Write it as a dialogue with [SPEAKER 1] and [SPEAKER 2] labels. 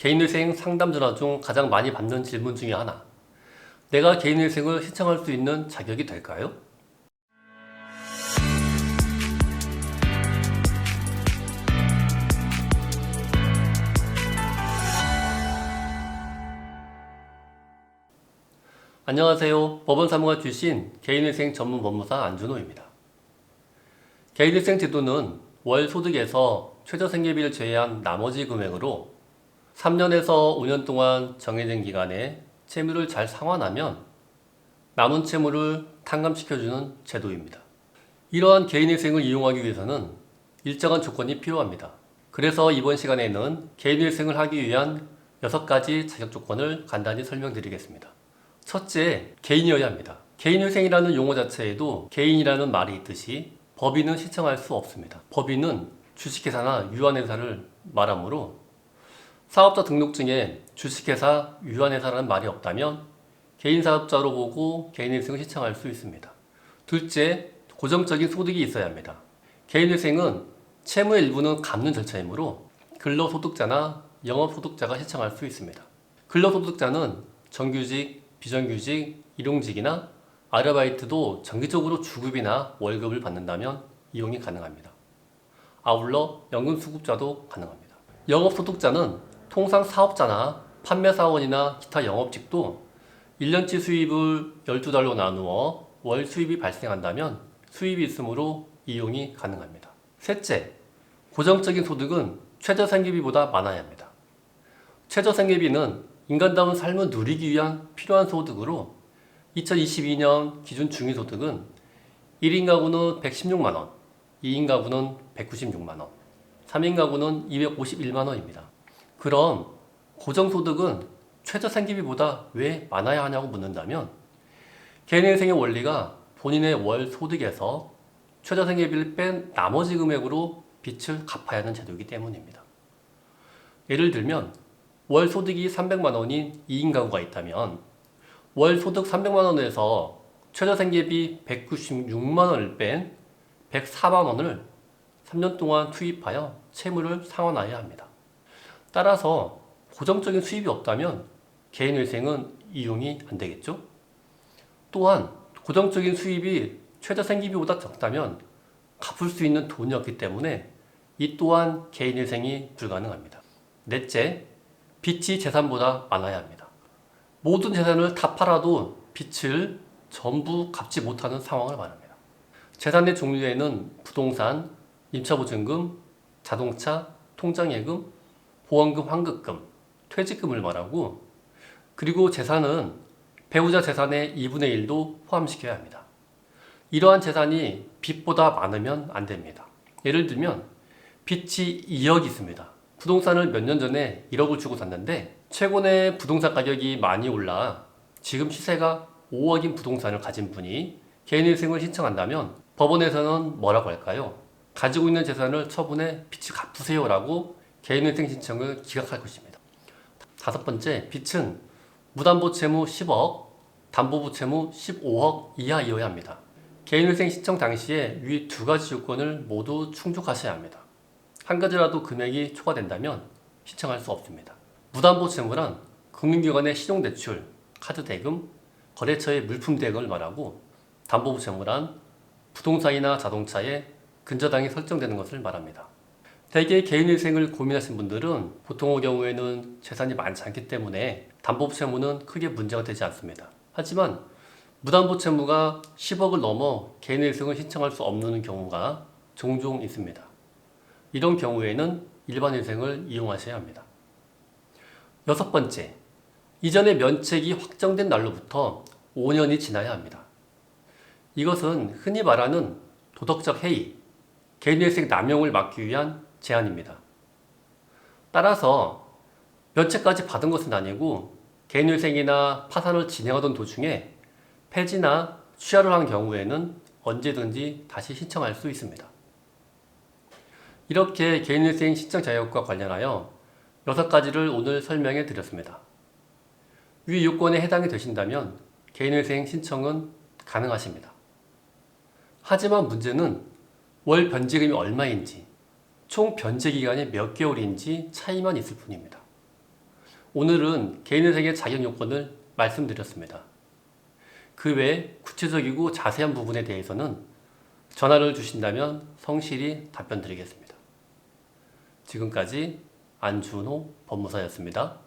[SPEAKER 1] 개인회생 상담 전화 중 가장 많이 받는 질문 중에 하나. 내가 개인회생을 신청할 수 있는 자격이 될까요? 안녕하세요. 법원사무관 출신 개인회생 전문 법무사 안준호입니다. 개인회생 제도는 월 소득에서 최저생계비를 제외한 나머지 금액으로 3년에서 5년 동안 정해진 기간에 채무를 잘 상환하면 남은 채무를 탕감시켜주는 제도입니다. 이러한 개인회생을 이용하기 위해서는 일정한 조건이 필요합니다. 그래서 이번 시간에는 개인회생을 하기 위한 6가지 자격 조건을 간단히 설명드리겠습니다. 첫째, 개인이어야 합니다. 개인회생이라는 용어 자체에도 개인이라는 말이 있듯이 법인은 신청할 수 없습니다. 법인은 주식회사나 유한회사를 말하므로 사업자 등록증에 주식회사, 유한회사라는 말이 없다면 개인사업자로 보고 개인회생을 신청할 수 있습니다. 둘째, 고정적인 소득이 있어야 합니다. 개인회생은 채무의 일부는 갚는 절차이므로 근로소득자나 영업소득자가 신청할 수 있습니다. 근로소득자는 정규직, 비정규직, 일용직이나 아르바이트도 정기적으로 주급이나 월급을 받는다면 이용이 가능합니다. 아울러 연금수급자도 가능합니다. 영업소득자는 통상 사업자나 판매사원이나 기타 영업직도 1년치 수입을 12달로 나누어 월 수입이 발생한다면 수입이 있으므로 이용이 가능합니다. 셋째, 고정적인 소득은 최저생계비보다 많아야 합니다. 최저생계비는 인간다운 삶을 누리기 위한 필요한 소득으로 2022년 기준 중위소득은 1인 가구는 116만원, 2인 가구는 196만원, 3인 가구는 251만원입니다. 그럼 고정소득은 최저생계비보다 왜 많아야 하냐고 묻는다면 개인회생의 원리가 본인의 월 소득에서 최저생계비를 뺀 나머지 금액으로 빚을 갚아야 하는 제도이기 때문입니다. 예를 들면 월 소득이 300만원인 2인 가구가 있다면 월 소득 300만원에서 최저생계비 196만원을 뺀 104만원을 3년 동안 투입하여 채무를 상환해야 합니다. 따라서 고정적인 수입이 없다면 개인회생은 이용이 안 되겠죠? 또한 고정적인 수입이 최저생계비보다 적다면 갚을 수 있는 돈이 없기 때문에 이 또한 개인회생이 불가능합니다. 넷째, 빚이 재산보다 많아야 합니다. 모든 재산을 다 팔아도 빚을 전부 갚지 못하는 상황을 말합니다. 재산의 종류에는 부동산, 임차보증금, 자동차, 통장예금, 보험금, 환급금, 퇴직금을 말하고 그리고 재산은 배우자 재산의 2분의 1도 포함시켜야 합니다. 이러한 재산이 빚보다 많으면 안 됩니다. 예를 들면 빚이 2억이 있습니다. 부동산을 몇 년 전에 1억을 주고 샀는데 최근에 부동산 가격이 많이 올라 지금 시세가 5억인 부동산을 가진 분이 개인회생을 신청한다면 법원에서는 뭐라고 할까요? 가지고 있는 재산을 처분해 빚을 갚으세요 라고 개인회생 신청을 기각할 것입니다. 다섯 번째, 빚은 무담보 채무 10억, 담보부 채무 15억 이하이어야 합니다. 개인회생 신청 당시에 위 2가지 조건을 모두 충족하셔야 합니다. 한 가지라도 금액이 초과된다면 신청할 수 없습니다. 무담보 채무란 금융기관의 신용대출, 카드대금, 거래처의 물품대금을 말하고 담보부 채무란 부동산이나 자동차에 근저당이 설정되는 것을 말합니다. 대개 개인회생을 고민하신 분들은 보통의 경우에는 재산이 많지 않기 때문에 담보부 채무는 크게 문제가 되지 않습니다. 하지만 무담보 채무가 10억을 넘어 개인회생을 신청할 수 없는 경우가 종종 있습니다. 이런 경우에는 일반회생을 이용하셔야 합니다. 여섯 번째, 이전의 면책이 확정된 날로부터 5년이 지나야 합니다. 이것은 흔히 말하는 도덕적 해이, 개인회생 남용을 막기 위한 제한입니다. 따라서 면책까지 받은 것은 아니고 개인회생이나 파산을 진행하던 도중에 폐지나 취하를 한 경우에는 언제든지 다시 신청할 수 있습니다. 이렇게 개인회생 신청 자격과 관련하여 6가지를 오늘 설명해 드렸습니다. 위 요건에 해당이 되신다면 개인회생 신청은 가능하십니다. 하지만 문제는 월 변제금이 얼마인지, 총 변제 기간이 몇 개월인지 차이만 있을 뿐입니다. 오늘은 개인회생의 자격 요건을 말씀드렸습니다. 그 외 구체적이고 자세한 부분에 대해서는 전화를 주신다면 성실히 답변 드리겠습니다. 지금까지 안준호 법무사였습니다.